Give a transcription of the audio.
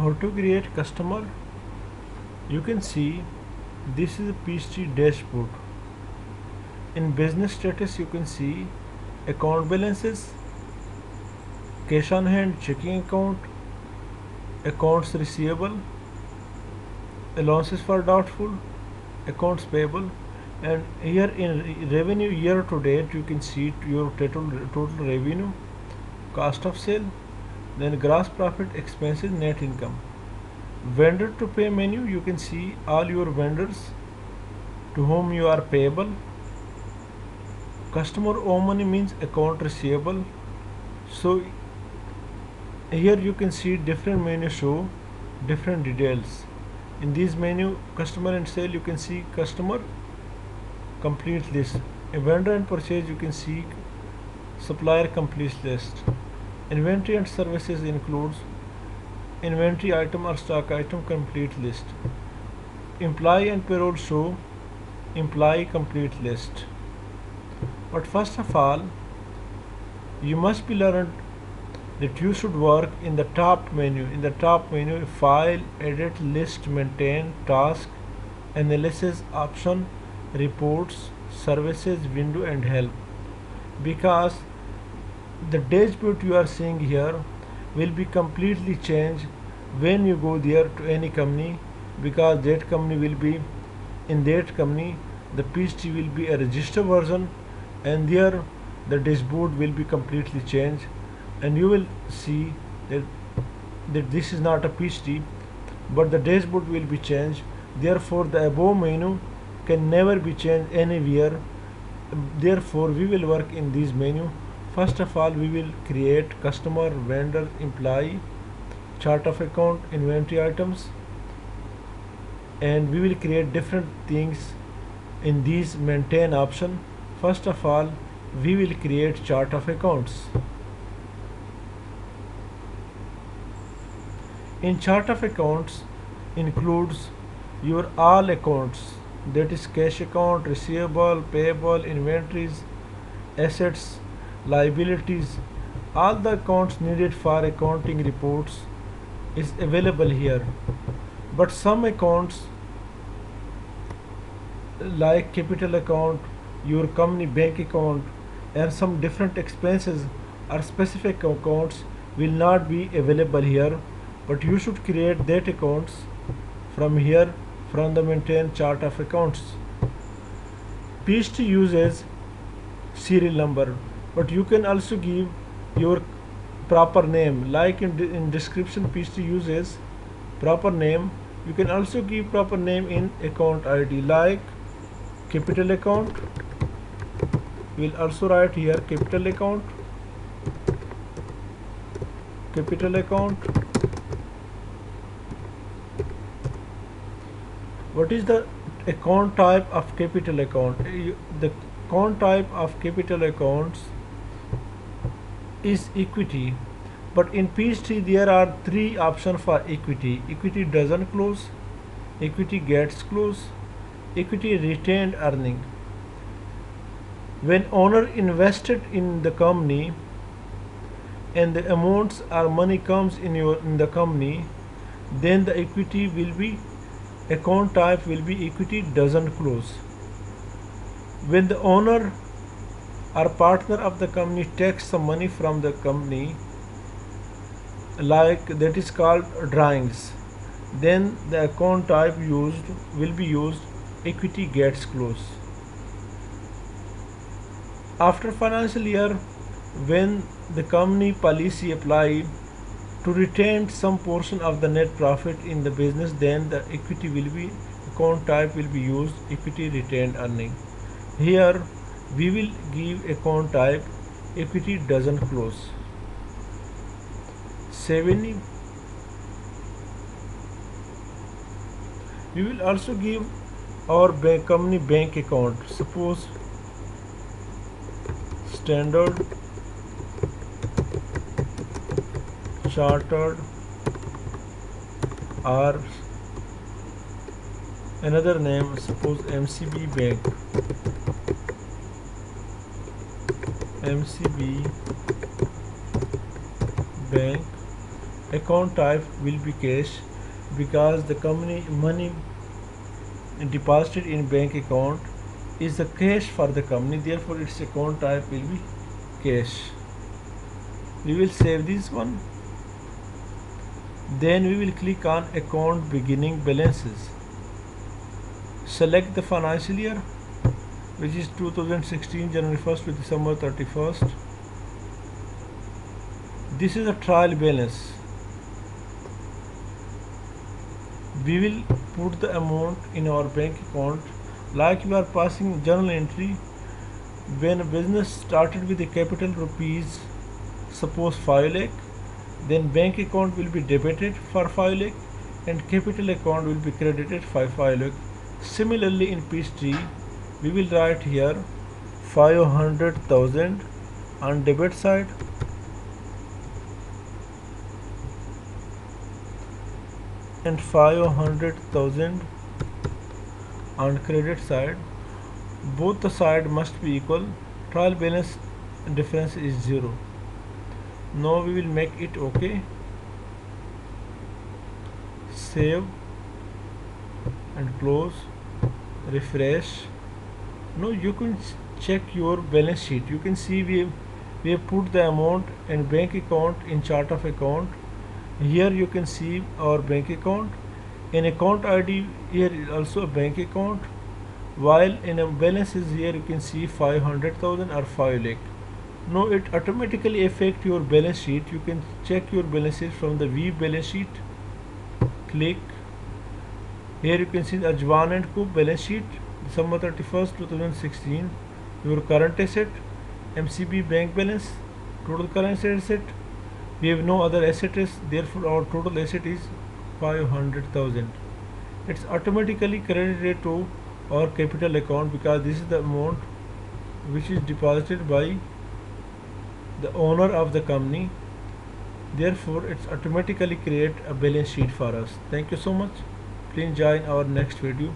How to create customer? You can see this is a Peachtree dashboard. In business status you can see account balances, cash on hand, checking account, accounts receivable, allowances for doubtful, accounts payable, and here in revenue year to date you can see your total revenue, cost of sale, then gross profit, expenses, net income. Vendor to pay menu, you can see all your vendors to whom you are payable. Customer owe money means account receivable. So here you can see different menu show different details. In this menu customer and sale you can see customer complete list. In vendor and purchase you can see supplier complete list. Inventory and services includes inventory item or stock item complete list. Employee and payroll show employee complete list. But first of all, you must be learned that you should work in the top menu. In the top menu, file, edit, list, maintain, task, analysis, option, reports, services, window, and help. Because the dashboard you are seeing here will be completely changed when you go there to any company, because that company will be in that company the Peachtree will be a registered version, and there the dashboard will be completely changed, and you will see that this is not a Peachtree, but the dashboard will be changed. Therefore the above menu can never be changed anywhere. Therefore we will work in this menu. First of all, we will create customer, vendor, employee, chart of account, inventory items, and we will create different things in this maintain option. First of all, we will create chart of accounts. In chart of accounts includes your all accounts, that is cash account, receivable, payable, inventories, assets, liabilities. All the accounts needed for accounting reports is available here. But some accounts like capital account, your company bank account, and some different expenses or specific accounts will not be available here, but you should create that accounts from here, from the maintain chart of accounts. Peachtree uses serial number, but you can also give your proper name, like in description Peachtree uses proper name. You can also give proper name in account ID, like capital account. We'll also write here capital account, capital account. What is the account type of capital account? The account type of capital accounts is equity, but in Peachtree there are three options for equity. Equity doesn't close, equity gets close, equity retained earning. When owner invested in the company and the amounts or money comes in the company, then the equity will be account type will be equity doesn't close. When the owner or partner of the company takes some money from the company, like that is called drawings, then the account type will be used equity gets close. After financial year, when the company policy apply to retain some portion of the net profit in the business, then the equity will be account type will be used equity retained earning. Here we will give account type equity doesn't close. 7. We will also give our company bank account. Suppose Standard Chartered or another name, suppose MCB Bank. MCB Bank Account type will be cash because the company money deposited in bank account is the cash for the company, therefore its account type will be cash. We will save this one. Then we will click on account beginning balances. Select the financial year, which is 2016 January 1st to December 31st. This is a trial balance. We will put the amount in our bank account like we are passing journal entry. When a business started with a capital rupees, suppose 5 lakh, then bank account will be debited for 5 lakh and capital account will be credited for 5 lakh. Similarly in Peachtree, we will write here 500,000 on debit side and 500,000 on credit side. Both the side must be equal. Trial balance difference is 0. Now we will make it OK. Save and close. Refresh. Now you can check your balance sheet. You can see we have put the amount in bank account in chart of account. Here you can see our bank account. In account ID here is also a bank account, while in a balances here you can see 500,000 or 5 lakh. Now it automatically affect your balance sheet. You can check your balances from the view balance sheet. Click. Here you can see the Ajwan and Co balance sheet December 31st 2016. Your current asset, MCB bank balance, total current asset. We have no other assets, therefore our total asset is 500,000. It's automatically credited to our capital account because this is the amount which is deposited by the owner of the company. Therefore it's automatically create a balance sheet for us. Thank you so much. Please join our next video.